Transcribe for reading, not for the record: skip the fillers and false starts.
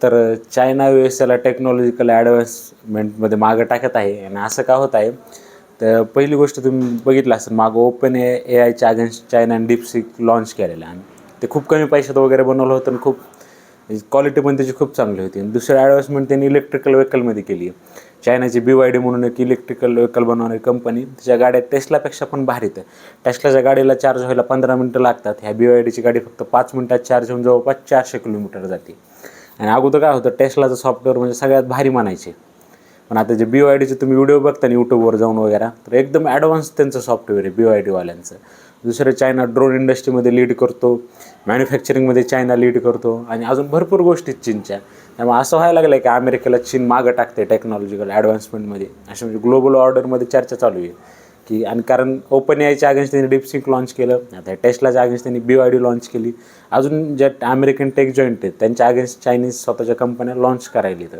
तर चायना याला टेक्नॉलॉजिकल ॲडव्हान्समेंटमध्ये मागं टाकत आहे. आणि असं का होत आहे, तर पहिली गोष्ट तुम्ही बघितलं असेल, मागं ओपन AIच्या अगेन्स्ट चायनाने डीपसीक लॉन्च केलेलं आणि ते खूप कमी पैशात वगैरे बनवलं होतं आणि खूप क्वालिटी पण त्याची खूप चांगली होती. आणि दुसरं ॲडव्हान्समेंट त्यांनी इलेक्ट्रिकल व्हेकलमध्ये केली आहे. चायनाची BYD म्हणून एक इलेक्ट्रिकल व्हेकल बनवणारी कंपनी, त्याच्या गाड्या टेस्लापेक्षा पण भारी आहेत. टेस्लाच्या गाडीला चार्ज व्हायला 15 मिनटं लागतात. ह्या BYDची गाडी फक्त 5 मिनटात चार्ज होऊन जवळपास 400 किलोमीटर जाते. आणि अगोदर काय होतं, टेस्लाचं सॉफ्टवेअर म्हणजे सगळ्यात भारी म्हणायचे. पण आता जे BYDचे तुम्ही व्हिडिओ बघता ना यूट्यूबवर जाऊन वगैरे, तर एकदम ॲडव्हान्स त्यांचं सॉफ्टवेअर आहे BYDवाल्यांचं. दुसरं चायना ड्रोन इंडस्ट्रीमध्ये लीड करतो, मॅन्युफॅक्चरिंगमध्ये चायना लीड करतो आणि अजून भरपूर गोष्टी चीनच्या. त्यामुळे असं व्हायला लागलं आहे की अमेरिकेला चीन मागं टाकते टेक्नॉलॉजिकल ॲडव्हान्समेंटमध्ये. अशी म्हणजे ग्लोबल ऑर्डरमध्ये चर्चा चालू आहे की, आणि कारण ओपन AIच्या अगेन्स्ट त्यांनी डीपसीक लॉन्च केलं, आता टेस्लाच्या अगेन्स्ट त्यांनी BYD लॉन्च केली, अजून ज्या अमेरिकन टेक जॉईंट आहेत त्यांच्या अगेन्स्ट चायनीज स्वतःच्या कंपन्या लॉन्च करायला. तर